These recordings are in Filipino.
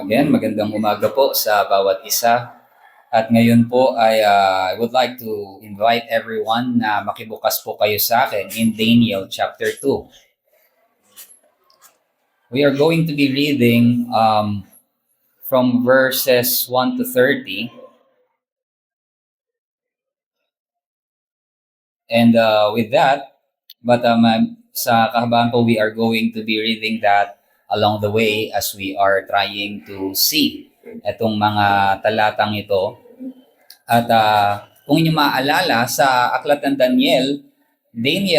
Again, magandang umaga po sa bawat isa. At ngayon po ay I would like to invite everyone na makibukas po kayo sa akin in Daniel chapter 2. We are going to be reading from verses 1 to 30. And with that, sa kahabaan po, we are going to be reading that along the way as we are trying to see itong mga talatang ito. At kung inyo maaalala, sa Aklat ng Daniel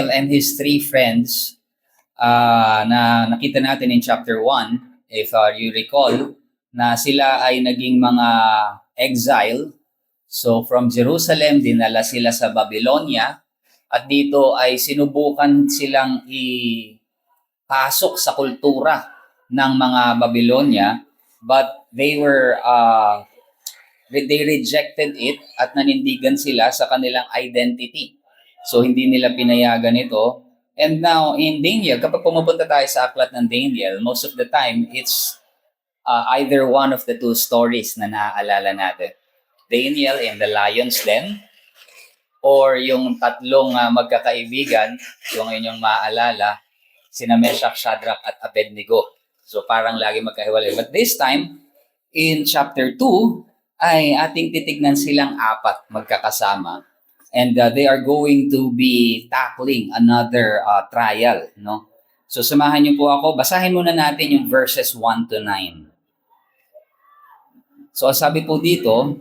and his three friends na nakita natin in chapter 1, if you recall, na sila ay naging mga exile. So from Jerusalem, dinala sila sa Babylonia. At dito ay sinubukan silang ipasok sa kultura ng mga Babylonia, but they rejected it at nanindigan sila sa kanilang identity. So hindi nila pinayagan ito. And now in Daniel, kapag pumupunta tayo sa aklat ng Daniel, most of the time it's either one of the two stories na naaalala natin. Daniel in the lion's den, or yung tatlong magkakaibigan, yung inyong maaalala, sina Meshach, Shadrach at Abednego. So parang lagi magkahiwalay. But this time, in chapter 2, ay ating titignan silang apat magkakasama. And they are going to be tackling another trial. No? So samahan niyo po ako. Basahin muna natin yung verses 1 to 9. So sabi po dito,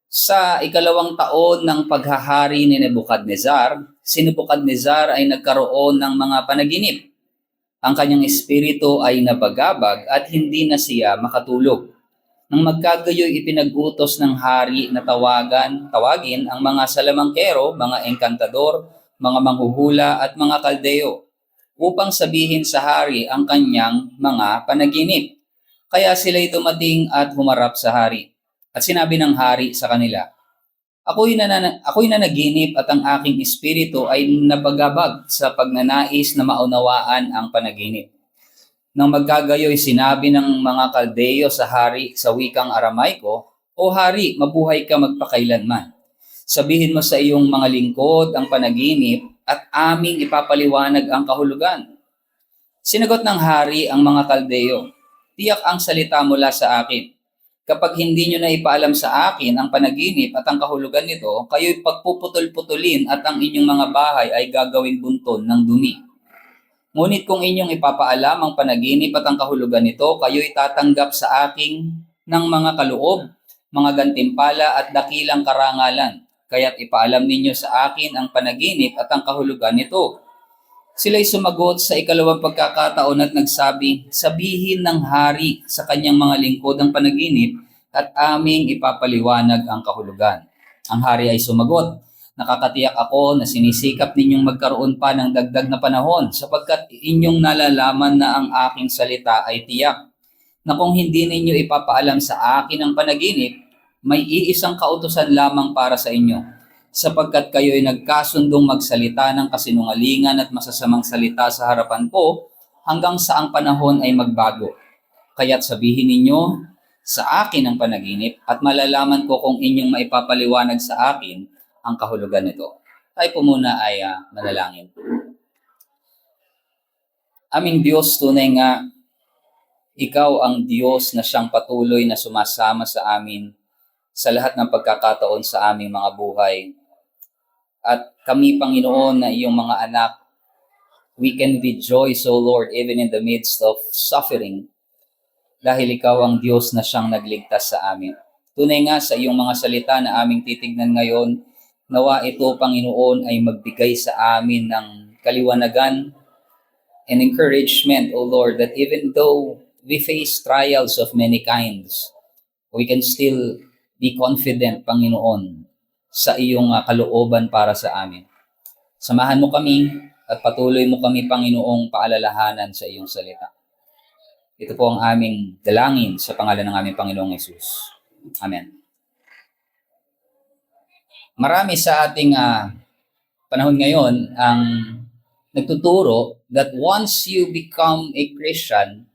sa ikalawang taon ng paghahari ni Nebuchadnezzar, si Nebuchadnezzar ay nagkaroon ng mga panaginip. Ang kanyang espiritu ay nabagabag at hindi na siya makatulog. Nang magkagayoy ipinag-utos ng hari na tawagin ang mga salamangkero, mga engkantador, mga manghuhula at mga kaldeo upang sabihin sa hari ang kanyang mga panaginip. Kaya sila'y dumating at humarap sa hari. At sinabi ng hari sa kanila, Ako'y nanaginip at ang aking espiritu ay nabagabag sa pagnanais na maunawaan ang panaginip. Nang magkagayoy, sinabi ng mga Kaldeo sa hari sa wikang Aramaiko, O hari, mabuhay ka magpakailanman. Sabihin mo sa iyong mga lingkod ang panaginip at aming ipapaliwanag ang kahulugan. Sinagot ng hari ang mga Kaldeo, Tiyak ang salita mula sa akin. Kapag hindi nyo na ipaalam sa akin ang panaginip at ang kahulugan nito, kayo'y pagpuputol-putulin at ang inyong mga bahay ay gagawing bunton ng dumi. Ngunit kung inyong ipapaalam ang panaginip at ang kahulugan nito, kayo'y tatanggap sa aking ng mga kaloob, mga gantimpala at dakilang karangalan. Kaya't ipaalam ninyo sa akin ang panaginip at ang kahulugan nito. Sila'y sumagot sa ikalawang pagkakataon at nagsabi, Sabihin ng hari sa kanyang mga lingkod ang panaginip at aming ipapaliwanag ang kahulugan. Ang hari ay sumagot, Nakakatiyak ako na sinisikap ninyong magkaroon pa ng dagdag na panahon sapagkat inyong nalalaman na ang aking salita ay tiyak. Na kung hindi ninyo ipapaalam sa akin ang panaginip, may iisang kautusan lamang para sa inyo sapagkat kayo'y nagkasundong magsalita ng kasinungalingan at masasamang salita sa harapan ko hanggang sa ang panahon ay magbago. Kaya't sabihin ninyo sa akin ang panaginip at malalaman ko kung inyong maipapaliwanag sa akin ang kahulugan nito. Tayo po muna ay manalangin. Aming Diyos, tunay nga, Ikaw ang Diyos na siyang patuloy na sumasama sa amin sa lahat ng pagkakataon sa aming mga buhay. At kami, Panginoon, na iyong mga anak, we can rejoice, O Lord, even in the midst of suffering, dahil ikaw ang Diyos na siyang nagligtas sa amin. Tunay nga sa iyong mga salita na aming titignan ngayon, nawa ito, Panginoon, ay magbigay sa amin ng kaliwanagan and encouragement, O Lord, that even though we face trials of many kinds, we can still be confident, Panginoon, sa iyong kalooban para sa amin. Samahan mo kami at patuloy mo kami, Panginoong, paalalahanan sa iyong salita. Ito po ang aming dalangin sa pangalan ng aming Panginoong Hesus. Amen. Marami sa ating panahon ngayon ang nagtuturo that once you become a Christian,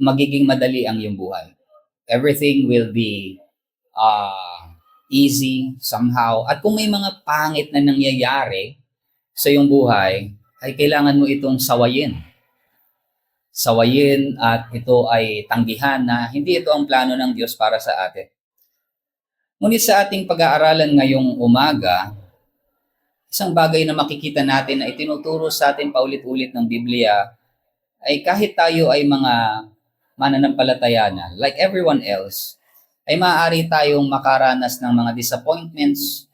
magiging madali ang iyong buhay. Everything will be easy somehow. At kung may mga pangit na nangyayari sa iyong buhay, ay kailangan mo itong sawayin. Sawayin at ito ay tanggihan na hindi ito ang plano ng Diyos para sa atin. Ngunit sa ating pag-aaralan ngayong umaga, isang bagay na makikita natin na itinuturo sa atin paulit-ulit ng Biblia ay kahit tayo ay mga mananampalataya na, like everyone else, ay maaari tayong makaranas ng mga disappointments,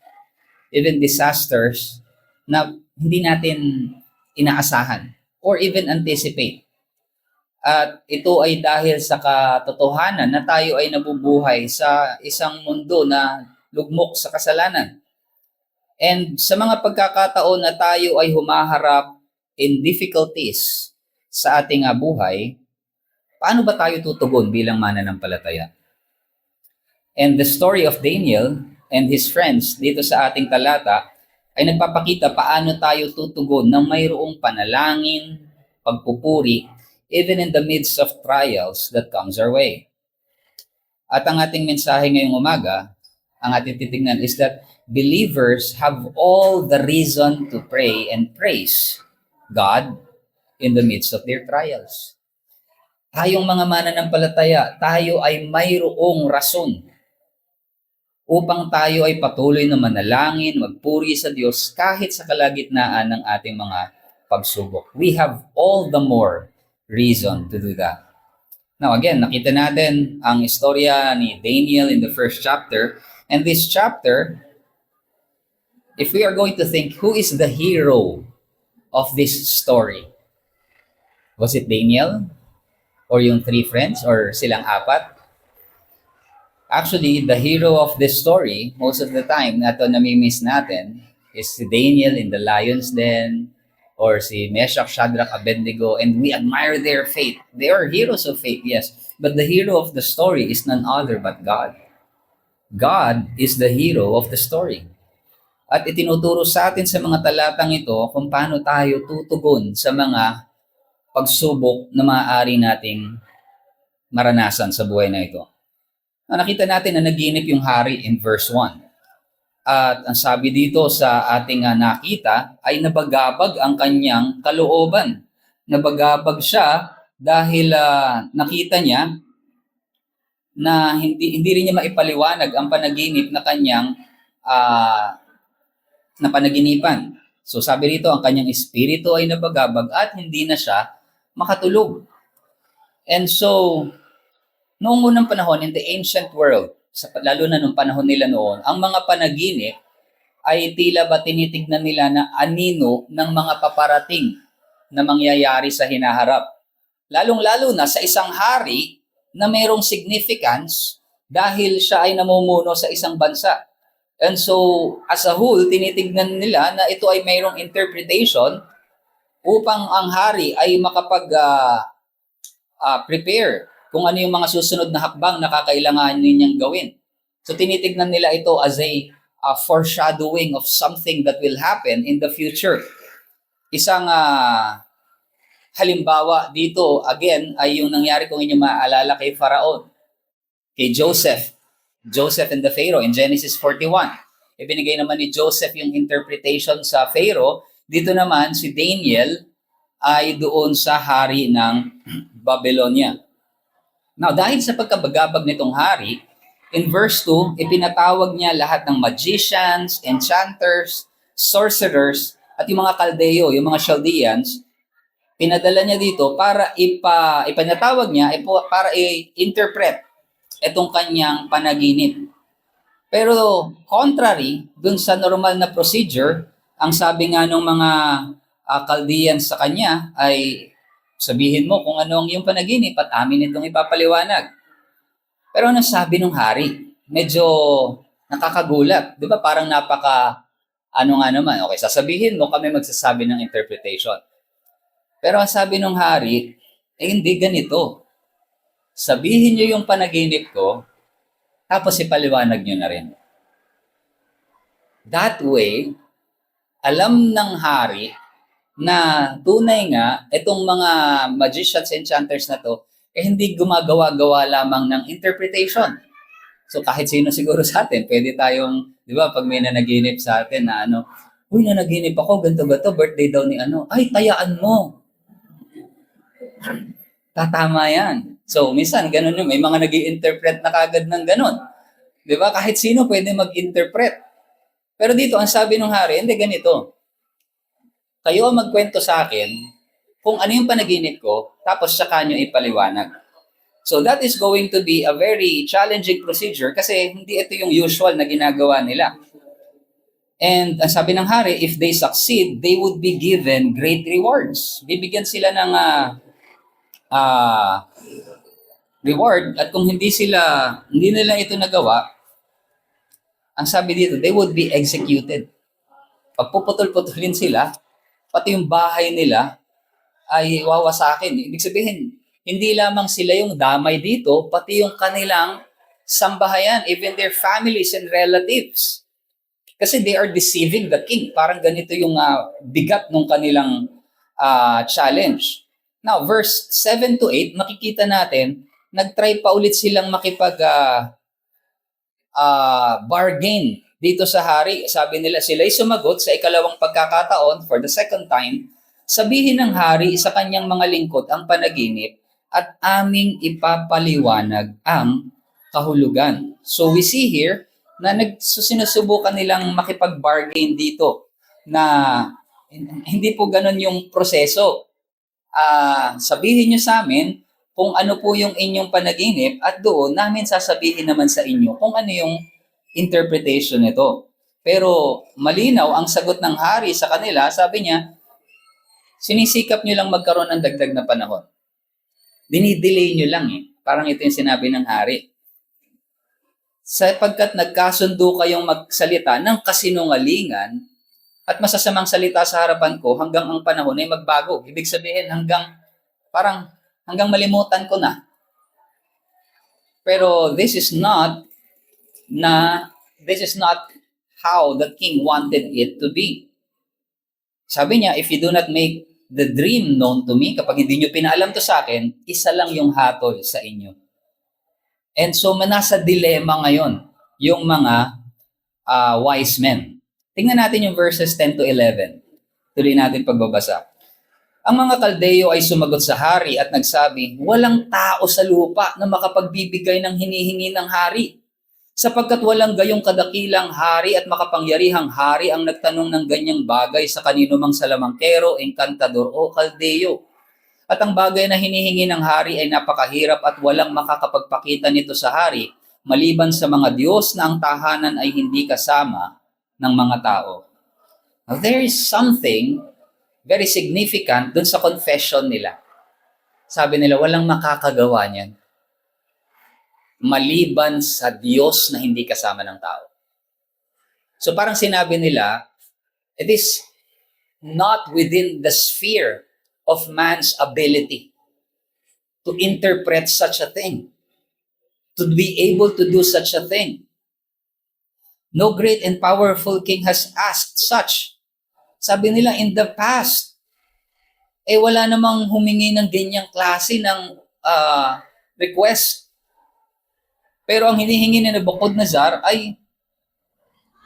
even disasters, na hindi natin inaasahan or even anticipate. At ito ay dahil sa katotohanan na tayo ay nabubuhay sa isang mundo na lugmok sa kasalanan. And sa mga pagkakataon na tayo ay humaharap in difficulties sa ating buhay, paano ba tayo tutugon bilang mananampalataya? And the story of Daniel and his friends dito sa ating talata ay nagpapakita paano tayo tutugon nang mayroong panalangin, pagpupuri, even in the midst of trials that comes our way. At ang ating mensahe ngayong umaga, ang ating titignan is that believers have all the reason to pray and praise God in the midst of their trials. Tayong mga mananampalataya, tayo ay mayroong rason upang tayo ay patuloy na manalangin, magpuri sa Diyos kahit sa kalagitnaan ng ating mga pagsubok. We have all the more reason to do that. Now again, nakita natin ang istorya ni Daniel in the first chapter. And this chapter, if we are going to think, who is the hero of this story? Was it Daniel? Or yung three friends? Or silang apat? Actually, the hero of this story, most of the time, na ito namimiss natin, is si Daniel in the lion's den, or si Meshach, Shadrach, Abednego, and we admire their faith. They are heroes of faith, yes. But the hero of the story is none other but God. God is the hero of the story. At itinuturo sa atin sa mga talatang ito kung paano tayo tutugon sa mga pagsubok na maaari nating maranasan sa buhay na ito. Nakita natin na naginip yung hari in verse 1. At ang sabi dito sa ating nakita ay nabagabag ang kanyang kalooban. Nabagabag siya dahil nakita niya na hindi rin niya maipaliwanag ang panaginip na kanyang na panaginipan. So sabi rito, ang kanyang espiritu ay nabagabag at hindi na siya makatulog. And so, noong unang panahon, in the ancient world, lalo na nung panahon nila noon, ang mga panaginip ay tila ba tinitignan nila na anino ng mga paparating na mangyayari sa hinaharap. Lalong-lalo na sa isang hari na mayroong significance dahil siya ay namumuno sa isang bansa. And so, as a whole, tinitignan nila na ito ay mayroong interpretation upang ang hari ay makapag-prepare kung ano yung mga susunod na hakbang na kakailangan niyang gawin. So tinitignan nila ito as a foreshadowing of something that will happen in the future. Isang halimbawa dito, again, ay yung nangyari kung inyo maaalala kay Faraon, kay Joseph. Joseph and the Pharaoh in Genesis 41. Ibinigay naman ni Joseph yung interpretation sa Pharaoh. Dito naman si Daniel ay doon sa hari ng Babylonia. Now, dahil sa pagkabagabag nitong hari, in verse 2, ipinatawag niya lahat ng magicians, enchanters, sorcerers, at yung mga Kaldeo, yung mga Chaldeans, pinadala niya dito para ipinatawag niya para i-interpret itong kanyang panaginip. Pero contrary, dun sa normal na procedure, ang sabi nga ng mga Chaldeans sa kanya ay sabihin mo kung ano ang iyong panaginip at amin itong ipapaliwanag. Pero ano sabi ng hari? Medyo nakakagulat. Di ba parang ano nga naman, okay, sasabihin mo kami magsasabi ng interpretation. Pero ang sabi ng hari, hindi ganito. Sabihin niyo yung panaginip ko, tapos ipaliwanag niyo na rin. That way, alam ng hari na tunay nga, itong mga magicians, enchanters na to, hindi gumagawa-gawa lamang ng interpretation. So kahit sino siguro sa atin, pwede tayong, di ba, pag may nanaginip sa atin na uy, nanaginip ako, ganito, birthday daw ni ay, tayaan mo. Tatama yan. So, minsan, ganun yun. May mga nag-i-interpret na kagad ng ganun. Di ba? Kahit sino pwede mag-interpret. Pero dito, ang sabi ng hari, hindi ganito. Kayo ang magkwento sa akin kung ano yung panaginip ko, tapos saka nyo ipaliwanag. So, that is going to be a very challenging procedure kasi hindi ito yung usual na ginagawa nila. And ang sabi ng hari, if they succeed, they would be given great rewards. Bibigyan sila ng reward, at kung hindi nila ito nagawa, ang sabi dito, they would be executed. Pagpuputol-putulin sila, pati yung bahay nila ay wawasakin. Ibig sabihin, hindi lamang sila yung damay dito, pati yung kanilang sambahayan, even their families and relatives. Kasi they are deceiving the king. Parang ganito yung bigat ng kanilang challenge. Now, verse 7 to 8, makikita natin, nag-try pa ulit silang makipag bargain dito sa hari. Sabi nila, sila'y sumagot sa ikalawang pagkakataon for the second time, sabihin ng hari sa kanyang mga lingkod ang panaginip at aming ipapaliwanag ang kahulugan. So we see here na sinusubukan nilang makipag-bargain dito na hindi po ganun yung proseso. Sabihin nyo sa amin kung ano po yung inyong panaginip at doon namin sasabihin naman sa inyo kung ano yung interpretation nito. Pero malinaw ang sagot ng hari sa kanila, sabi niya, sinisikap nyo lang magkaroon ng dagdag na panahon. Dinidelay nyo lang eh. Parang ito yung sinabi ng hari. Sapagkat nagkasundo kayong magsalita ng kasinungalingan at masasamang salita sa harapan ko hanggang ang panahon ay magbago. Ibig sabihin hanggang malimutan ko na. Pero this is not how the king wanted it to be. Sabi niya, if you do not make the dream known to me, kapag hindi nyo pinaalam to sa akin, isa lang yung hatol sa inyo. And so, nasa dilema ngayon yung mga wise men. Tingnan natin yung verses 10 to 11. Tuloy natin pagbabasa. Ang mga Kaldeo ay sumagot sa hari at nagsabi, walang tao sa lupa na makapagbibigay ng hinihingi ng hari. Sapagkat walang gayong kadakilang hari at makapangyarihang hari ang nagtanong ng ganyang bagay sa kanino mang salamangkero, engkantador o Kaldeo. At ang bagay na hinihingi ng hari ay napakahirap at walang makakapagpakita nito sa hari, maliban sa mga Diyos na ang tahanan ay hindi kasama ng mga tao. Now, there is something very significant dun sa confession nila. Sabi nila, walang makakagawa niyan maliban sa Diyos na hindi kasama ng tao. So parang sinabi nila, it is not within the sphere of man's ability to interpret such a thing, to be able to do such a thing. No great and powerful king has asked such. Sabi nila, in the past, wala namang humingi ng ganyang klase ng request. Pero ang hinihingi ni Nebuchadnezzar ay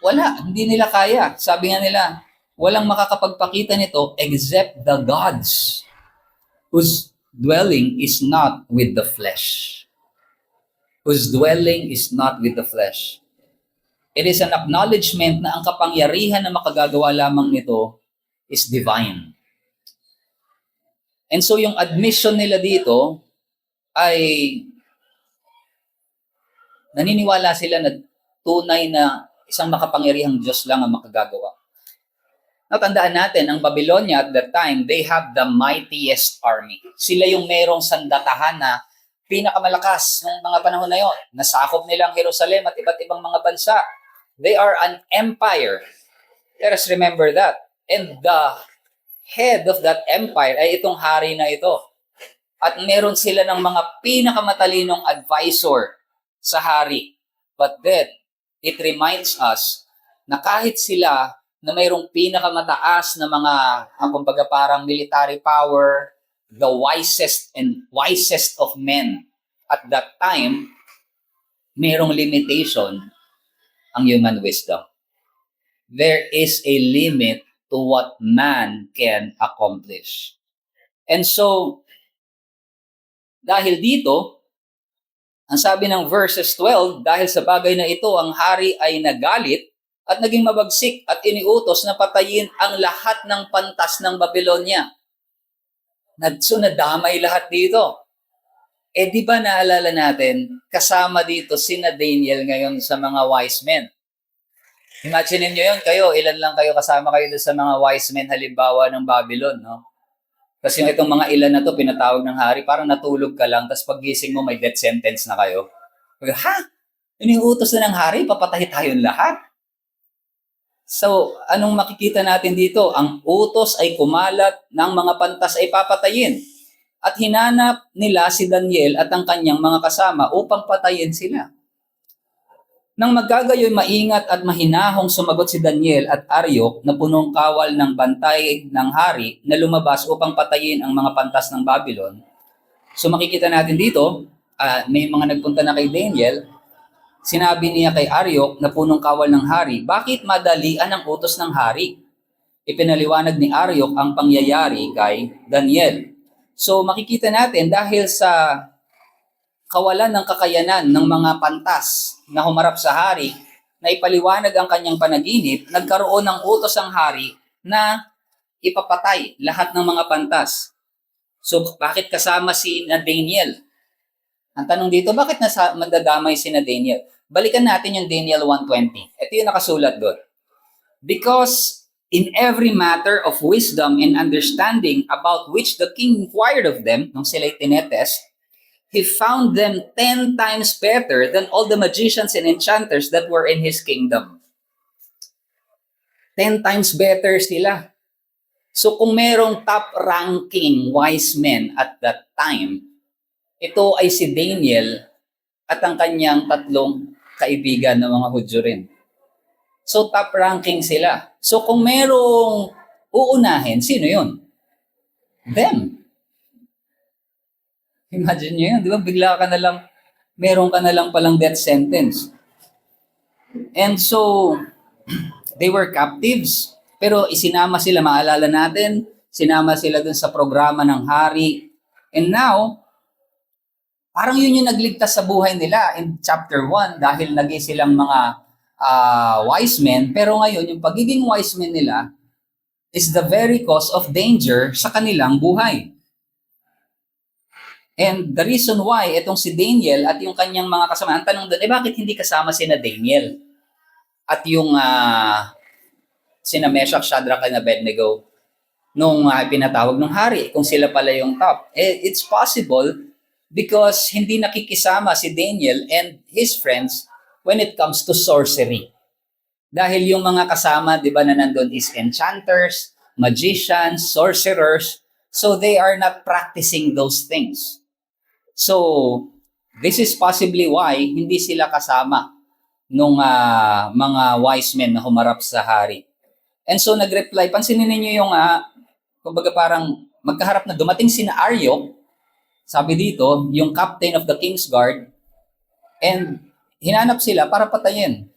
wala, hindi nila kaya. Sabi nga nila, walang makakapagpakita nito except the gods whose dwelling is not with the flesh. Whose dwelling is not with the flesh. It is an acknowledgement na ang kapangyarihan na makagagawa lamang nito is divine. And so yung admission nila dito ay naniniwala sila na tunay na isang makapangyarihang Diyos lang ang makagagawa. Natandaan natin, ang Babylonia at that time, they have the mightiest army. Sila yung merong sandatahan na pinakamalakas ng mga panahon na yon. Nasakop nila ang Jerusalem at iba't ibang mga bansa. They are an empire. Let us remember that. And the head of that empire ay itong hari na ito. At meron sila ng mga pinakamatalinong advisor sa hari. But then, it reminds us na kahit sila na mayroong pinakamataas na mga, kumbaga parang military power, the wisest of men at that time, mayroong limitation ang human wisdom. There is a limit to what man can accomplish. And so, dahil dito, ang sabi ng verses 12, dahil sa bagay na ito, ang hari ay nagalit at naging mabagsik at iniutos na patayin ang lahat ng pantas ng Babylonia. So, nadamay lahat dito. Di ba naalala natin, kasama dito sina Daniel ngayon sa mga wise men. Imagine niyo yun, kayo, ilan lang kayo kasama kayo sa mga wise men halimbawa ng Babylon, no? Kasi itong mga ilan na to, pinatawag ng hari, parang natulog ka lang, tapos paggising mo, may death sentence na kayo. Ha? Iniutos na ng hari, papatay tayong lahat. So, anong makikita natin dito? Ang utos ay kumalat, ng mga pantas ay papatayin. At hinanap nila si Daniel at ang kanyang mga kasama upang patayin sila. Nang magkagayoy maingat at mahinahong sumagot si Daniel at Aryok na punong kawal ng bantay ng hari na lumabas upang patayin ang mga pantas ng Babylon. So makikita natin dito, may mga nagpunta na kay Daniel, sinabi niya kay Aryok na punong kawal ng hari, bakit madalian ang utos ng hari? Ipinaliwanag ni Aryok ang pangyayari kay Daniel. So makikita natin dahil sa kawalan ng kakayanan ng mga pantas na humarap sa hari, na ipaliwanag ang kanyang panaginip, nagkaroon ng utos ang hari na ipapatay lahat ng mga pantas. So, bakit kasama si Daniel? Ang tanong dito, bakit madadamay si Daniel? Balikan natin yung Daniel 1:20. Ito yung nakasulat doon. Because in every matter of wisdom and understanding about which the king inquired of them, nung sila'y tinetest, he found them 10 times better than all the magicians and enchanters that were in his kingdom. 10 times better sila. So kung merong top-ranking wise men at that time, ito ay si Daniel at ang kanyang tatlong kaibigan ng mga Hudyo rin. So top-ranking sila. So kung merong uunahin, sino yun? Them. Imagine nyo yun, di ba? Bigla ka na lang, meron ka na lang palang death sentence. And so, they were captives. Pero isinama sila, maalala natin, sinama sila dun sa programa ng hari. And now, parang yun yung nagligtas sa buhay nila in chapter 1 dahil naging silang mga wise men. Pero ngayon, yung pagiging wise men nila is the very cause of danger sa kanilang buhay. And the reason why itong si Daniel at yung kanyang mga kasama, ang tanong doon, bakit hindi kasama sina Daniel? At yung sina Meshach, Shadrach, and Abednego nung pinatawag ng hari, kung sila pala yung top. It's possible because hindi nakikisama si Daniel and his friends when it comes to sorcery. Dahil yung mga kasama, di ba, na nandun is enchanters, magicians, sorcerers, so they are not practicing those things. So, this is possibly why hindi sila kasama nung mga wise men na humarap sa hari. And so, nag-reply, pansinin niyo yung, kumbaga parang magkaharap na dumating sina Aryok, sabi dito, yung captain of the king's guard, and hinanap sila para patayin.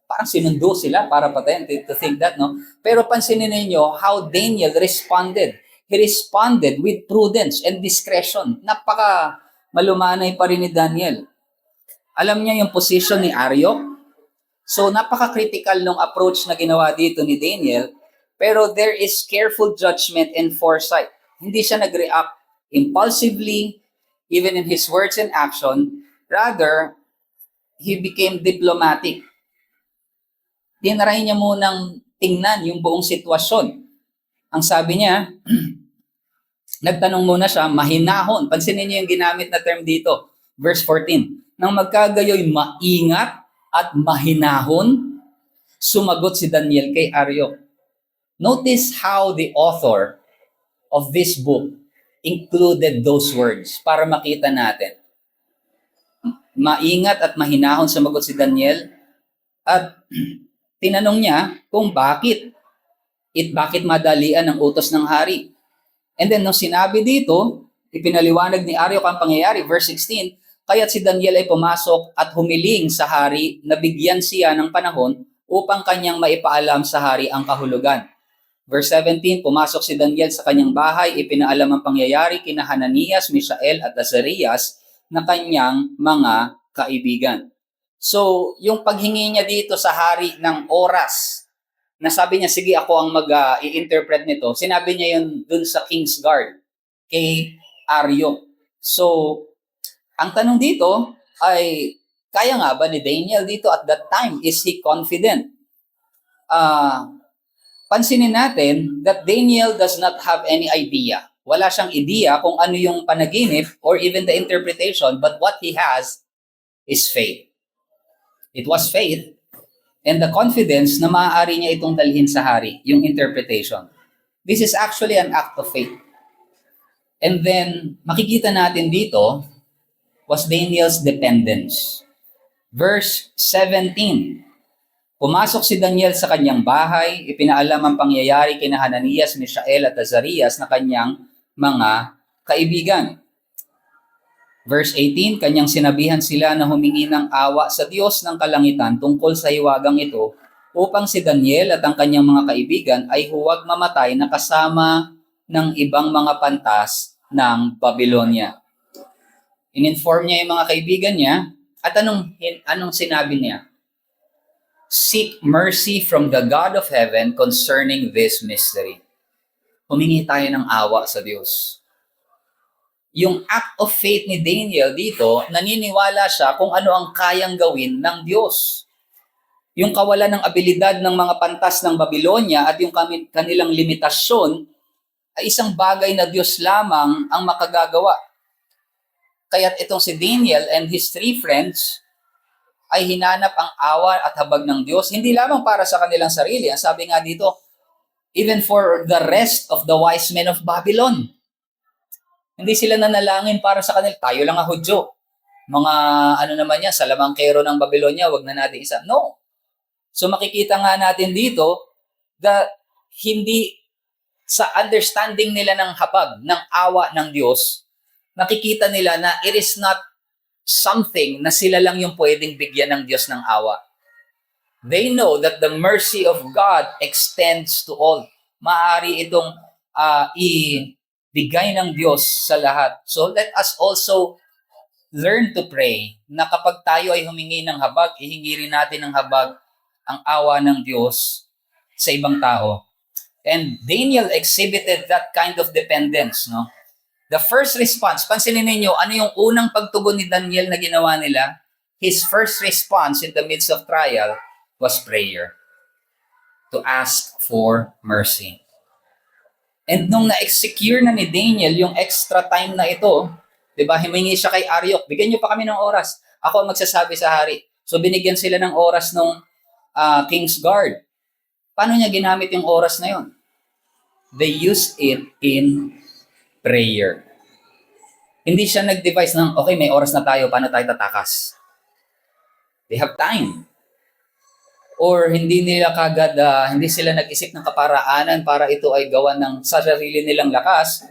Parang sinundo sila para patayin, to think that, no? Pero pansinin niyo how Daniel responded. He responded with prudence and discretion. Napaka malumanay pa rin ni Daniel. Alam niya yung position ni Aryok. So, napaka-critical ng approach na ginawa dito ni Daniel. Pero there is careful judgment and foresight. Hindi siya nag-react impulsively, even in his words and action. Rather, he became diplomatic. Tinry niya munang tingnan yung buong sitwasyon. Ang sabi niya, nagtanong muna siya, mahinahon. Pansinin niyo yung ginamit na term dito. Verse 14. Nang magkagayoy maingat at mahinahon, sumagot si Daniel kay Aryok. Notice how the author of this book included those words para makita natin. Maingat at mahinahon, sumagot si Daniel. At tinanong niya kung bakit madalian ang utos ng hari. And then, nung sinabi dito, ipinaliwanag ni Aryok ang pangyayari, verse 16, kaya't si Daniel ay pumasok at humiling sa hari na bigyan siya ng panahon upang kanyang maipaalam sa hari ang kahulugan. Verse 17, pumasok si Daniel sa kanyang bahay, ipinaalam ang pangyayari kina Hananias, Mishael at Azarias na kanyang mga kaibigan. So, yung paghingi niya dito sa hari ng oras, na sabi niya, sige ako ang mag-i-interpret nito, sinabi niya yun dun sa King's Guard, kay Aryok. So, ang tanong dito ay, kaya nga ba ni Daniel dito at that time? Is he confident? Pansinin natin that Daniel does not have any idea. Wala siyang idea kung ano yung panaginip or even the interpretation, but what he has is faith. It was faith and the confidence na maaari niya itong dalhin sa hari, yung interpretation. This is actually an act of faith. And then, makikita natin dito was Daniel's dependence. Verse 17, pumasok si Daniel sa kanyang bahay, ipinaalam ang pangyayari kina Hananias, Mishael at Azarias na kanyang mga kaibigan. Verse 18, kanyang sinabihan sila na humingi ng awa sa Diyos ng kalangitan tungkol sa hiwagang ito upang si Daniel at ang kanyang mga kaibigan ay huwag mamatay na kasama ng ibang mga pantas ng Babylonia. In-inform niya yung mga kaibigan niya at anong sinabi niya? Seek mercy from the God of heaven concerning this mystery. Humingi tayo ng awa sa Diyos. Yung act of faith ni Daniel dito, naniniwala siya kung ano ang kayang gawin ng Diyos. Yung kawalan ng abilidad ng mga pantas ng Babylonia at yung kanilang limitasyon ay isang bagay na Diyos lamang ang makagagawa. Kaya't itong si Daniel and his 3 friends ay hinanap ang awa at habag ng Diyos, hindi lamang para sa kanilang sarili. Ang sabi nga dito, even for the rest of the wise men of Babylon. Hindi sila nanalangin para sa kanila. Tayo lang ang Hudyo. Mga naman yan, salamangkero ng Babylonia, wag na natin isa. No. So makikita nga natin dito that hindi sa understanding nila ng habag, ng awa ng Diyos, nakikita nila na it is not something na sila lang yung pwedeng bigyan ng Diyos ng awa. They know that the mercy of God extends to all. Maaari itong ibigay ng Diyos sa lahat. So let us also learn to pray na kapag tayo ay humingi ng habag, ihingi rin natin ng habag ang awa ng Diyos sa ibang tao. And Daniel exhibited that kind of dependence, no? The first response, pansinin ninyo, ano yung unang pagtugon ni Daniel na ginawa nila? His first response in the midst of trial was prayer. To ask for mercy. And nung na-execute na ni Daniel yung extra time na ito, di ba, humingi siya kay Aryok, bigyan niyo pa kami ng oras. Ako ang magsasabi sa hari. So binigyan sila ng oras ng King's Guard. Paano niya ginamit yung oras na yon? They used it in prayer. Hindi siya nag-devise ng, okay, may oras na tayo, paano tayo tatakas? They have time. Or hindi nila kagad, hindi sila nag-isip ng kaparaanan para ito ay gawa ng sa sarili nilang lakas.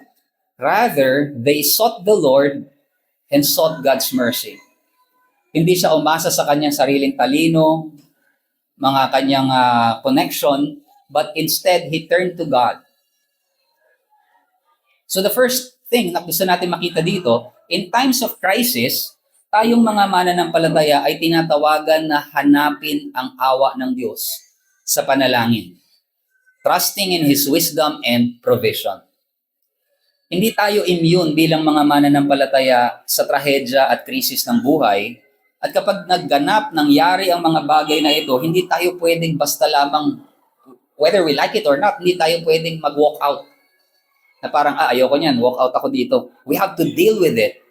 Rather, they sought the Lord and sought God's mercy. Hindi siya umasa sa kanyang sariling talino, mga kanyang connection, but instead, he turned to God. So the first thing na gusto natin makita dito, in times of crisis, tayong mga mananampalataya ay tinatawagan na hanapin ang awa ng Diyos sa panalangin, trusting in His wisdom and provision. Hindi tayo immune bilang mga mananampalataya sa trahedya at krisis ng buhay, at kapag nagganap, nangyari ang mga bagay na ito, hindi tayo pwedeng basta lamang, whether we like it or not, hindi tayo pwedeng mag-walk out. Na parang, ayoko niyan, walk out ako dito. We have to deal with it.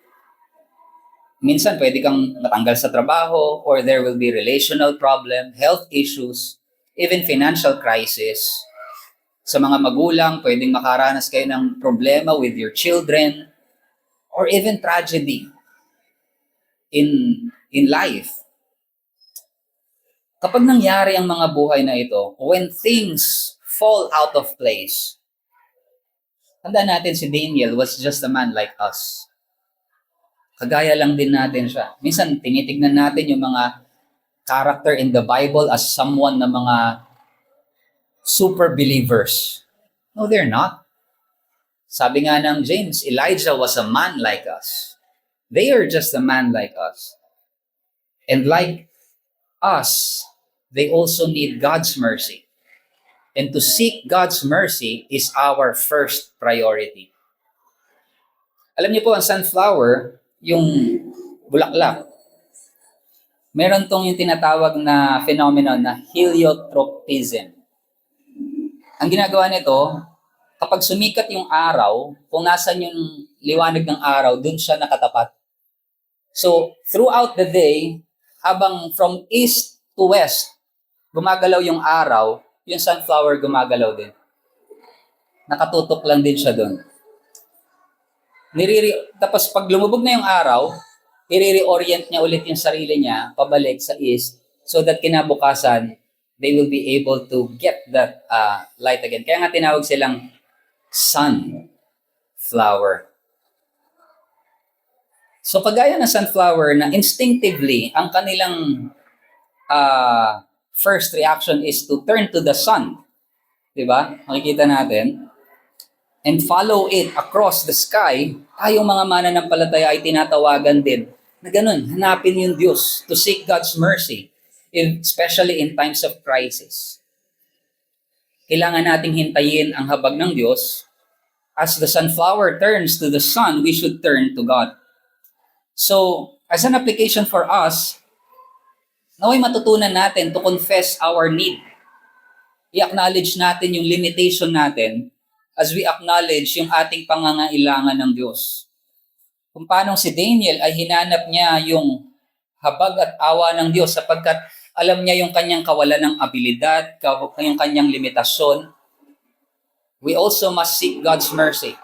Minsan, pwede kang natanggal sa trabaho, or there will be relational problem, health issues, even financial crisis. Sa mga magulang, pwedeng makaranas kayo ng problema with your children, or even tragedy in life. Kapag nangyari ang mga buhay na ito, when things fall out of place, Tandaan natin si Daniel was just a man like us. Kagaya lang din natin siya. Minsan, tinitignan natin yung mga character in the Bible as someone na mga super believers. No, they're not. Sabi nga ng James, Elijah was a man like us. They are just a man like us. And like us, they also need God's mercy. And to seek God's mercy is our first priority. Alam niyo po, ang sunflower, yung bulaklak, meron tong yung tinatawag na phenomenon na heliotropism. Ang ginagawa nito, kapag sumikat yung araw, kung nasan yung liwanag ng araw, dun siya nakatapat. So, throughout the day, habang from east to west, gumagalaw yung araw, yung sunflower gumagalaw din. Nakatutok lang din siya dun. Tapos pag lumubog na yung araw, i-reorient niya ulit yung sarili niya pabalik sa east so that kinabukasan, they will be able to get that light again. Kaya nga tinawag silang sunflower. So kagaya ng sunflower na instinctively, ang kanilang first reaction is to turn to the sun. Diba? Makikita natin. And follow it across the sky, tayong mga mananampalataya ay tinatawagan din na ganun, hanapin yung Diyos to seek God's mercy, especially in times of crisis. Kailangan nating hintayin ang habag ng Diyos. As the sunflower turns to the sun, we should turn to God. So, as an application for us, naway matutunan natin to confess our need. I-acknowledge natin yung limitation natin as we acknowledge yung ating pangangailangan ng Diyos. Kung paano si Daniel ay hinanap niya yung habag at awa ng Diyos sapagkat alam niya yung kanyang kawalan ng abilidad, yung kanyang limitasyon. We also must seek God's mercy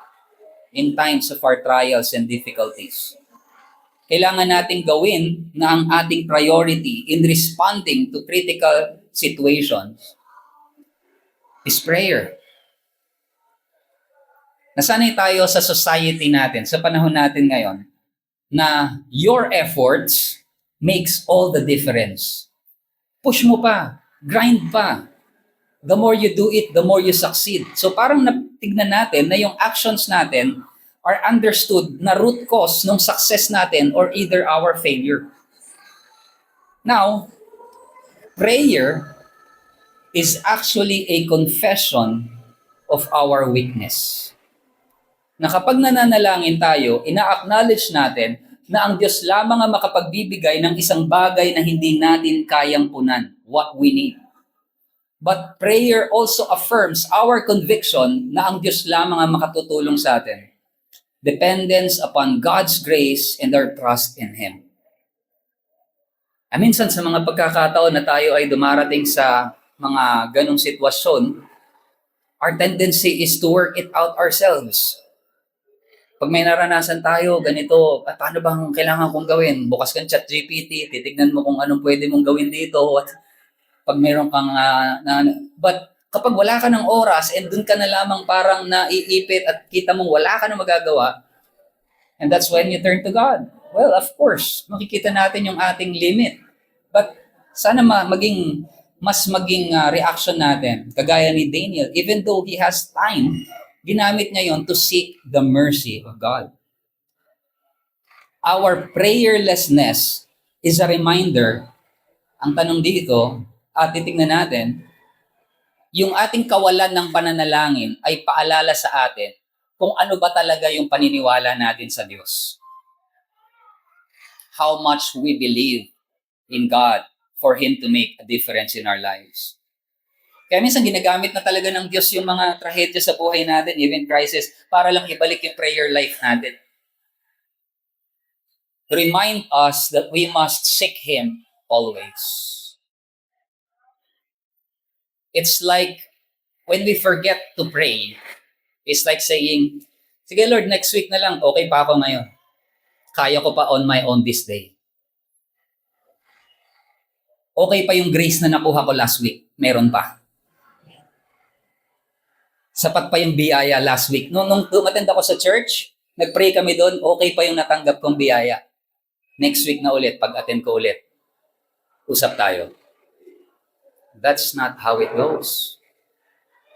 in times of our trials and difficulties. Kailangan nating gawin na ang ating priority in responding to critical situations is prayer. Nasanay tayo sa society natin, sa panahon natin ngayon, na your efforts makes all the difference. Push mo pa, grind pa. The more you do it, the more you succeed. So parang natignan natin na yung actions natin are understood na root cause ng success natin or either our failure. Now, prayer is actually a confession of our weakness. Na kapag nananalangin tayo, ina-acknowledge natin na ang Diyos lamang ang makapagbibigay ng isang bagay na hindi natin kayang punan, what we need. But prayer also affirms our conviction na ang Diyos lamang ang makatutulong sa atin. Dependence upon God's grace and our trust in Him. Minsan sa mga pagkakataon na tayo ay dumarating sa mga ganong sitwasyon, our tendency is to work it out ourselves. Pag may naranasan tayo, ganito, paano bang kailangan kong gawin? Bukas kang ChatGPT, titignan mo kung anong pwede mong gawin dito. Pag mayroon kang, but kapag wala ka ng oras and dun ka na lamang parang naiipit at kita mong wala ka na magagawa, and that's when you turn to God. Well, of course, makikita natin yung ating limit. But sana maging reaction natin, kagaya ni Daniel, even though he has time, ginamit niya yon to seek the mercy of God. Our prayerlessness is a reminder, ang tanong dito, at titignan natin, yung ating kawalan ng pananalangin ay paalala sa atin kung ano ba talaga yung paniniwala natin sa Diyos. How much we believe in God for Him to make a difference in our lives. Kaya minsan ginagamit na talaga ng Diyos yung mga trahedya sa buhay natin, even crisis, para lang ibalik yung prayer life natin. To remind us that we must seek Him always. It's like when we forget to pray, it's like saying, sige Lord, next week na lang, okay pa ako ngayon. Kaya ko pa on my own this day. Okay pa yung grace na nakuha ko last week, meron pa. Sapat pa yung biyaya last week. Nung umattend ako sa church, nag-pray kami doon, okay pa yung natanggap kong biyaya. Next week na ulit, pag-attend ko ulit, usap tayo. That's not how it goes.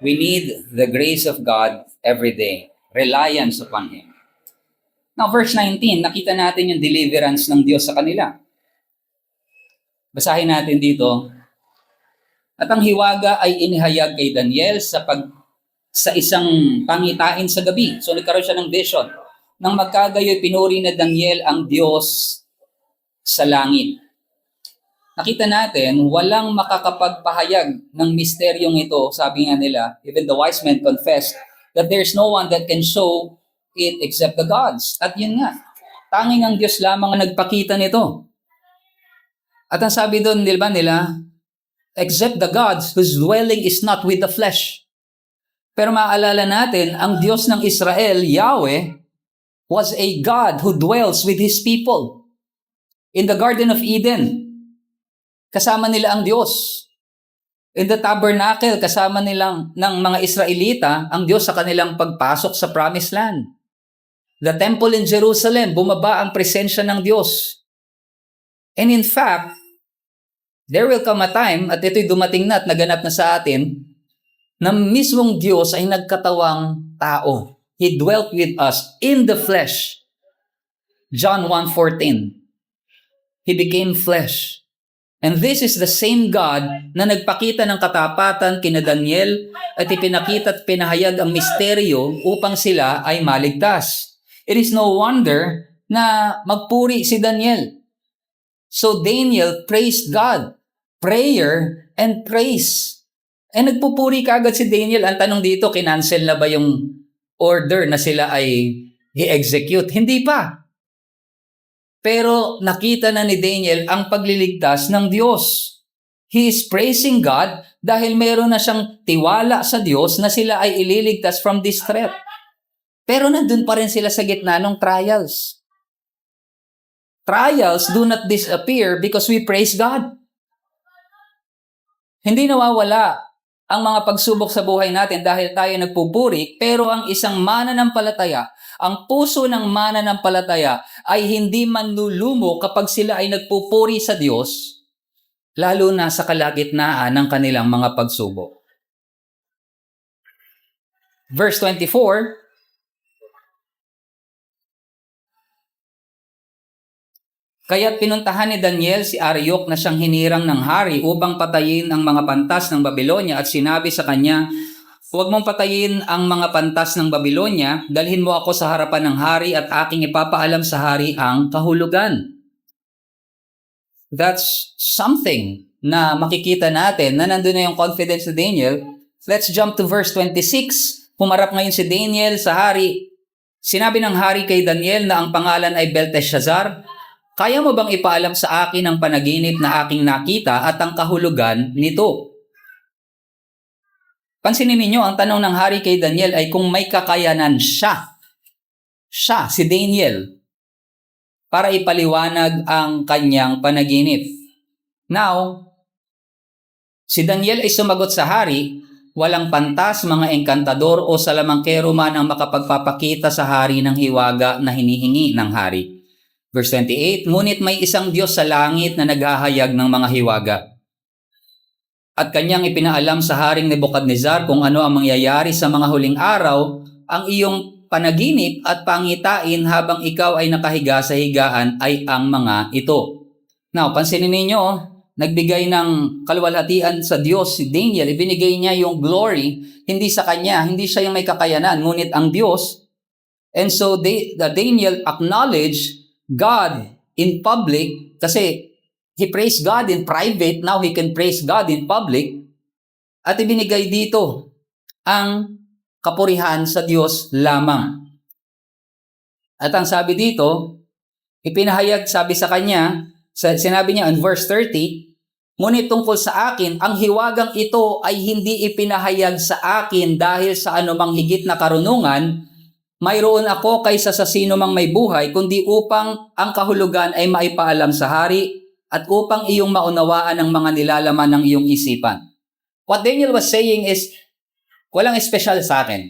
We need the grace of God every day. Reliance upon Him. Now, verse 19, nakita natin yung deliverance ng Diyos sa kanila. Basahin natin dito. At ang hiwaga ay inihayag kay Daniel sa isang pangitain sa gabi. So nagkaroon siya ng vision. Nang magkagayoy, pinuri na Daniel ang Diyos sa langit. Nakita natin, walang makakapagpahayag ng misteryong ito. Sabi nga nila, even the wise men confessed that there's no one that can show it except the gods. At yun nga, tanging ang Diyos lamang ang nagpakita nito. At ang sabi doon, di ba nila, except the gods whose dwelling is not with the flesh. Pero maaalala natin, ang Diyos ng Israel, Yahweh, was a God who dwells with His people. In the Garden of Eden, kasama nila ang Diyos. In the tabernacle, kasama nilang ng mga Israelita, ang Diyos sa kanilang pagpasok sa Promised Land. The temple in Jerusalem, bumaba ang presensya ng Diyos. And in fact, there will come a time, at ito'y dumating na at naganap na sa atin, na mismong Diyos ay nagkatawang tao. He dwelt with us in the flesh. John 1:14. He became flesh. And this is the same God na nagpakita ng katapatan kina Daniel at ipinakita at pinahayag ang misteryo upang sila ay maligtas. It is no wonder na magpuri si Daniel. So Daniel praised God. Prayer and praise. Nagpupuri kaagad si Daniel. Ang tanong dito, kinancel na ba yung order na sila ay i-execute? Hindi pa. Pero nakita na ni Daniel ang pagliligtas ng Diyos. He is praising God dahil meron na siyang tiwala sa Diyos na sila ay ililigtas from this threat. Pero nandun pa rin sila sa gitna ng trials. Trials do not disappear because we praise God. Hindi nawawala ang mga pagsubok sa buhay natin dahil tayo nagpupuri, pero ang isang mananampalataya, ang puso ng mananampalataya ay hindi manlulumo kapag sila ay nagpupuri sa Diyos, lalo na sa kalagitnaan ng kanilang mga pagsubok. Verse 24, kaya't pinuntahan ni Daniel si Arioch na siyang hinirang ng hari upang patayin ang mga pantas ng Babylonia at sinabi sa kanya, huwag mong patayin ang mga pantas ng Babylonia, dalhin mo ako sa harapan ng hari at aking ipapaalam sa hari ang kahulugan. That's something na makikita natin na nandun na yung confidence ni Daniel. Let's jump to verse 26. Pumarap ngayon si Daniel sa hari. Sinabi ng hari kay Daniel na ang pangalan ay Belteshazzar, kaya mo bang ipaalam sa akin ang panaginip na aking nakita at ang kahulugan nito? Pansinin ninyo, ang tanong ng hari kay Daniel ay kung may kakayanan siya, si Daniel, para ipaliwanag ang kanyang panaginip. Now, si Daniel ay sumagot sa hari, walang pantas, mga engkantador o salamangkero man ang makapagpapakita sa hari ng hiwaga na hinihingi ng hari. Verse 28, ngunit may isang Diyos sa langit na naghahayag ng mga hiwaga. At kanyang ipinaalam sa Haring Nebuchadnezzar kung ano ang mangyayari sa mga huling araw, ang iyong panaginip at pangitain habang ikaw ay nakahiga sa higaan ay ang mga ito. Now, pansinin ninyo, nagbigay ng kaluwalhatian sa Diyos si Daniel, ibinigay niya yung glory, hindi sa kanya, hindi siya yung may kakayanan, ngunit ang Diyos. And so Daniel acknowledged God in public, kasi he praised God in private, now he can praise God in public, at ibinigay dito ang kapurihan sa Diyos lamang. At ang sabi dito, ipinahayag, sabi sa kanya, sinabi niya in verse 30, ngunit tungkol sa akin, ang hiwagang ito ay hindi ipinahayag sa akin dahil sa anumang higit na karunungan, mayroon ako kaysa sa sino mang may buhay, kundi upang ang kahulugan ay maipaalam sa hari at upang iyong maunawaan ang mga nilalaman ng iyong isipan. What Daniel was saying is, Walang espesyal sa akin.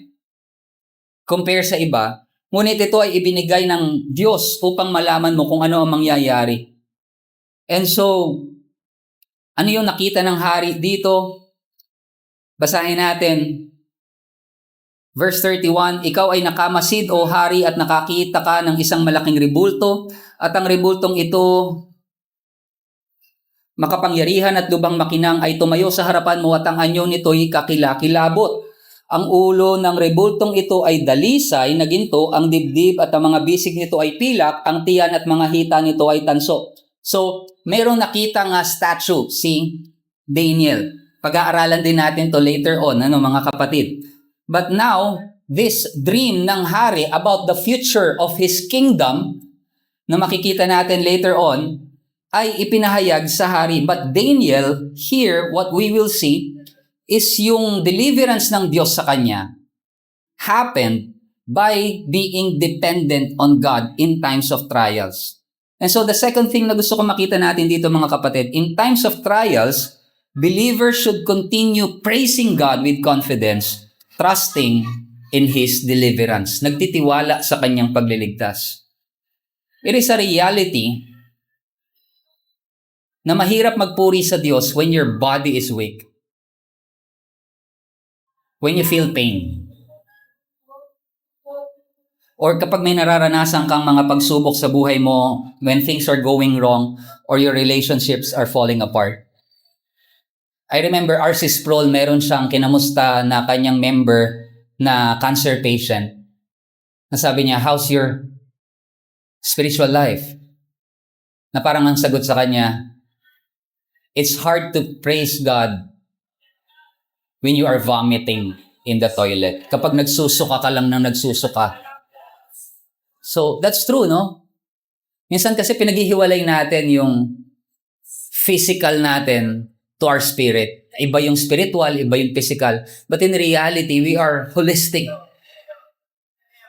Compare sa iba, ngunit ito ay ibinigay ng Diyos upang malaman mo kung ano ang mangyayari. And so, ano yung nakita ng hari dito? Basahin natin. Verse 31, ikaw ay nakamasid, O hari, at nakakita ka ng isang malaking rebulto, at ang rebultong ito, makapangyarihan at lubang makinang, ay tumayo sa harapan mo at ang anyo nito'y kakilakilabot. Ang ulo ng rebultong ito ay dalisay na ginto, ang dibdib at ang mga bisig nito ay pilak, ang tiyan at mga hita nito ay tanso. So, merong nakita nga statue, si Daniel. Pag-aaralan din natin to later on, mga kapatid. But now, this dream ng hari about the future of his kingdom, na makikita natin later on, ay ipinahayag sa hari. But Daniel, here, what we will see, is yung deliverance ng Diyos sa kanya happened by being dependent on God in times of trials. And so the second thing na gusto ko makita natin dito mga kapatid, in times of trials, believers should continue praising God with confidence, trusting in His deliverance. Nagtitiwala sa kanyang pagliligtas. It is a reality na mahirap magpuri sa Diyos when your body is weak. When you feel pain. Or kapag may nararanasan kang mga pagsubok sa buhay mo, when things are going wrong, or your relationships are falling apart. I remember R.C. Sproul, meron siyang kinamusta na kanyang member na cancer patient. Nasabi niya, how's your spiritual life? Na parang ang sagot sa kanya, it's hard to praise God when you are vomiting in the toilet. Kapag nagsusuka ka lang nang nagsusuka. So, that's true, no? Minsan kasi pinaghihiwalay natin yung physical natin to our spirit. Iba yung spiritual, iba yung physical. But in reality, we are holistic.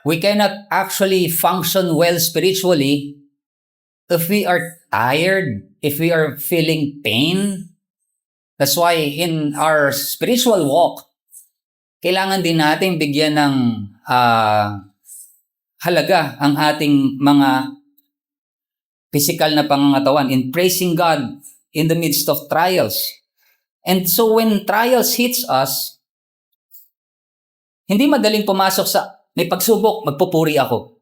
We cannot actually function well spiritually if we are tired, if we are feeling pain. That's why in our spiritual walk, kailangan din natin bigyan ng halaga ang ating mga physical na pangangatawan in praising God in the midst of trials. And so when trials hits us, hindi madaling pumasok sa may pagsubok, magpupuri ako.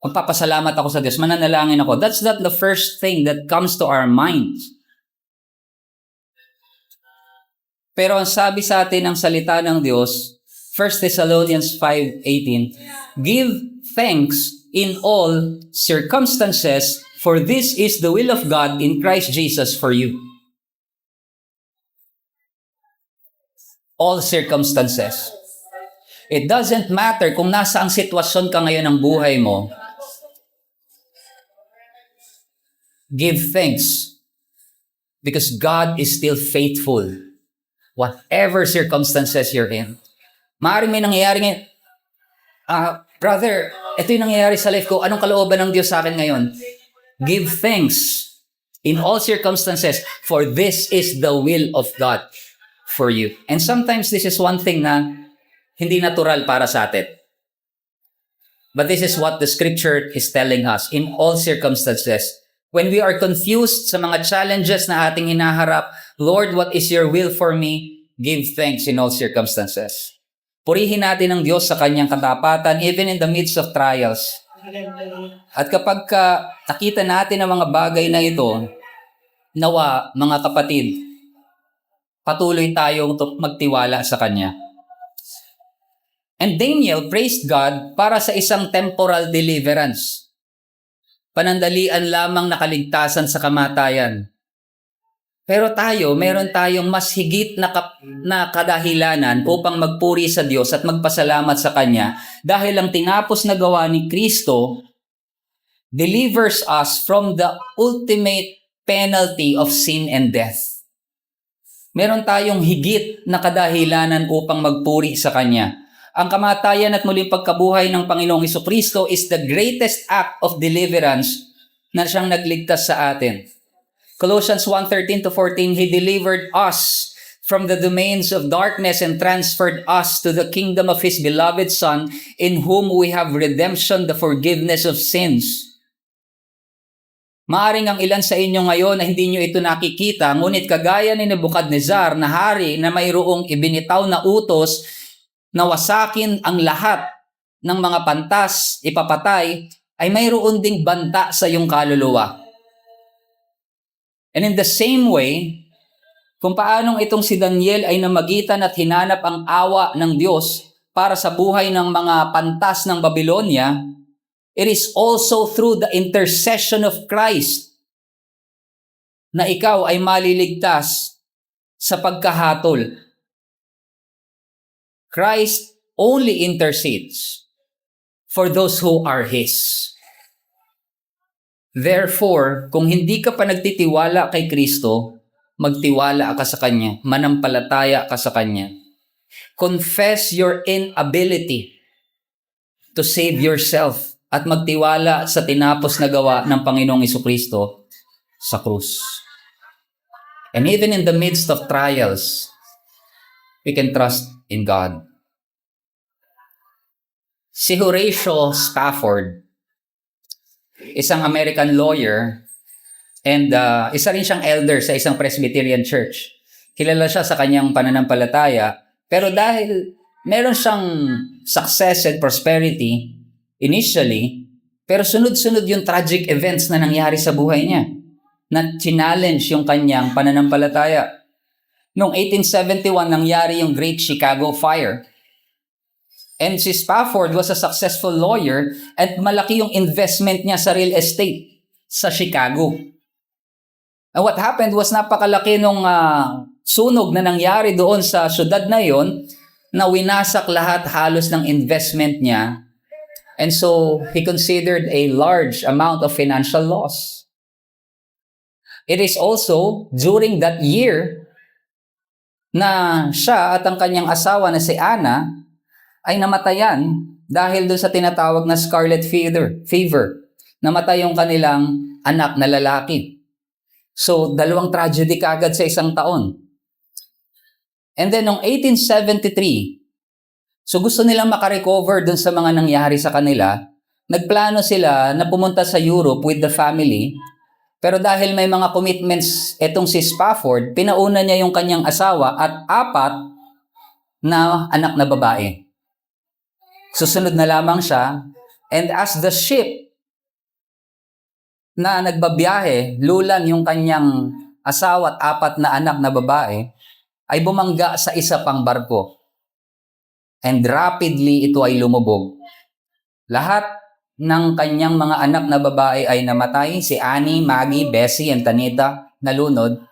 Magpapasalamat ako sa Diyos, mananalangin ako. That's not the first thing that comes to our minds. Pero ang sabi sa atin ng salita ng Diyos, 1 Thessalonians 5:18, give thanks in all circumstances, for this is the will of God in Christ Jesus for you. All circumstances. It doesn't matter kung nasa ang sitwasyon ka ngayon ng buhay mo. Give thanks because God is still faithful. Whatever circumstances you're in. Maaaring may nangyayari ngayon, brother, ito yung nangyayari sa life ko. Anong kalooban ng Diyos sa akin ngayon? Give thanks in all circumstances, for this is the will of God for you. And sometimes this is one thing na hindi natural para sa atin. But this is what the scripture is telling us in all circumstances. When we are confused sa mga challenges na ating hinaharap, Lord, what is your will for me? Give thanks in all circumstances. Purihin natin ang Diyos sa kanyang katapatan even in the midst of trials. At kapag nakita natin ang mga bagay na ito, nawa, mga kapatid, patuloy tayong magtiwala sa Kanya. And Daniel praised God para sa isang temporal deliverance. Panandalian lamang na kaligtasan sa kamatayan. Pero tayo, meron tayong mas higit na kadahilanan upang magpuri sa Diyos at magpasalamat sa Kanya dahil ang tinapos na gawa ni Kristo delivers us from the ultimate penalty of sin and death. Meron tayong higit na kadahilanan upang magpuri sa Kanya. Ang kamatayan at muling pagkabuhay ng Panginoong Hesukristo is the greatest act of deliverance na siyang nagligtas sa atin. Colossians 1:13-14, He delivered us from the domains of darkness and transferred us to the kingdom of His beloved Son, in whom we have redemption, the forgiveness of sins. Maaring ang ilan sa inyo ngayon na hindi nyo ito nakikita, ngunit kagaya ni Nebuchadnezzar na hari na mayroong ibinitaw na utos na wasakin ang lahat ng mga pantas, ipapatay, ay mayroon ding banta sa iyong kaluluwa. And in the same way, kung paanong itong si Daniel ay namagitan at hinanap ang awa ng Diyos para sa buhay ng mga pantas ng Babylonia, it is also through the intercession of Christ na ikaw ay maliligtas sa pagkahatol. Christ only intercedes for those who are His. Therefore, kung hindi ka pa nagtitiwala kay Kristo, magtiwala ka sa Kanya, manampalataya ka sa Kanya. Confess your inability to save yourself at magtiwala sa tinapos na gawa ng Panginoong Jesucristo sa krus. And even in the midst of trials, we can trust in God. Si Horatio Spafford, isang American lawyer, and isa rin siyang elder sa isang Presbyterian church. Kilala siya sa kanyang pananampalataya, pero dahil meron siyang success and prosperity initially, pero sunod-sunod yung tragic events na nangyari sa buhay niya na challenge yung kanyang pananampalataya. Noong 1871, nangyari yung Great Chicago Fire. And si Spafford was a successful lawyer at malaki yung investment niya sa real estate sa Chicago. And what happened was napakalaki nung sunog na nangyari doon sa syudad na yon na winasak lahat halos ng investment niya. And so he considered a large amount of financial loss. It is also during that year na siya at ang kanyang asawa na si Anna ay namatayan dahil doon sa tinatawag na scarlet fever. Namatay yung kanilang anak na lalaki. So, dalawang tragedy kaagad sa isang taon. And then, noong 1873, so gusto nilang makarecover doon sa mga nangyari sa kanila, nagplano sila na pumunta sa Europe with the family, pero dahil may mga commitments etong si Spafford, pinauna niya yung kanyang asawa at 4 na anak na babae. Susunod na lamang siya, and as the ship na nagbabiyahe, lulan yung kanyang asawa at 4 na anak na babae, ay bumangga sa isa pang barko. And rapidly ito ay lumubog. Lahat ng kanyang mga anak na babae ay namatay. Si Annie, Maggie, Bessie, and Tanita nalunod.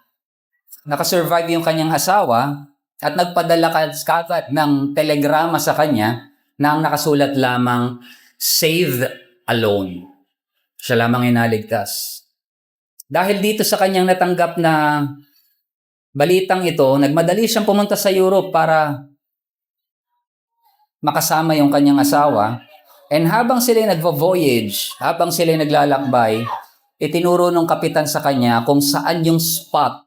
Nakasurvive yung kanyang asawa at nagpadala kagad ng telegrama sa kanya na ang nakasulat lamang, "Saved alone." Siya lamang inaligtas. Dahil dito sa kanyang natanggap na balitang ito, nagmadali siyang pumunta sa Europe para makasama yung kanyang asawa. And habang sila nagvo-voyage, habang sila naglalakbay, itinuro ng kapitan sa kanya kung saan yung spot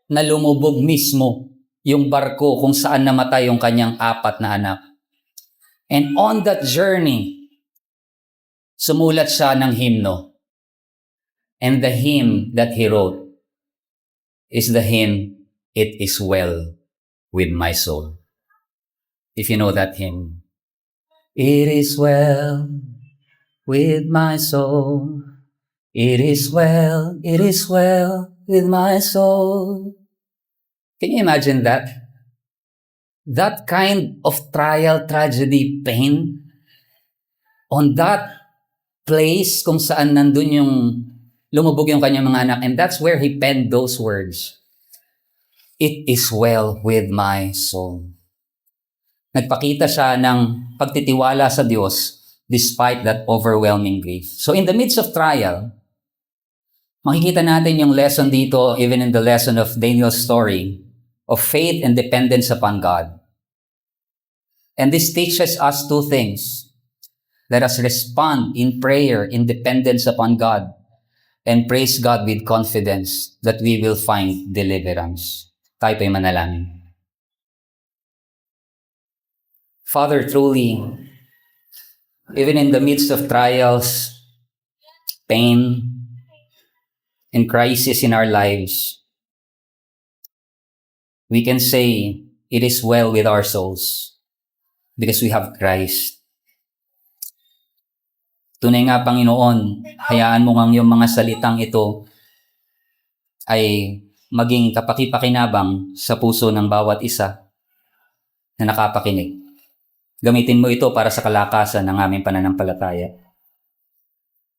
na lumubog mismo yung barko kung saan namatay yung kanyang 4 na anak. And on that journey, sumulat siya ng hymno. And the hymn that he wrote is the hymn, "It is well with my soul." If you know that hymn. It is well with my soul. It is well with my soul. Can you imagine that? That kind of trial, tragedy, pain, on that place kung saan nandun yung lumubog yung kanyang mga anak. And that's where he penned those words. It is well with my soul. Nagpakita siya ng pagtitiwala sa Diyos despite that overwhelming grief. So in the midst of trial, makikita natin yung lesson dito, even in the lesson of Daniel's story, of faith and dependence upon God. And this teaches us 2 things. Let us respond in prayer, in dependence upon God, and praise God with confidence that we will find deliverance. Tayo po'y manalangin. Father, truly, even in the midst of trials, pain, and crisis in our lives, we can say it is well with our souls because we have Christ. Tunay nga, Panginoon, hayaan mo ngang yung mga salitang ito ay maging kapaki-pakinabang sa puso ng bawat isa na nakapakinig. Gamitin mo ito para sa kalakasan ng aming pananampalataya.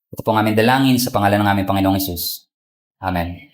Ito po ang aming dalangin sa pangalan ng aming Panginoong Hesus. Amen.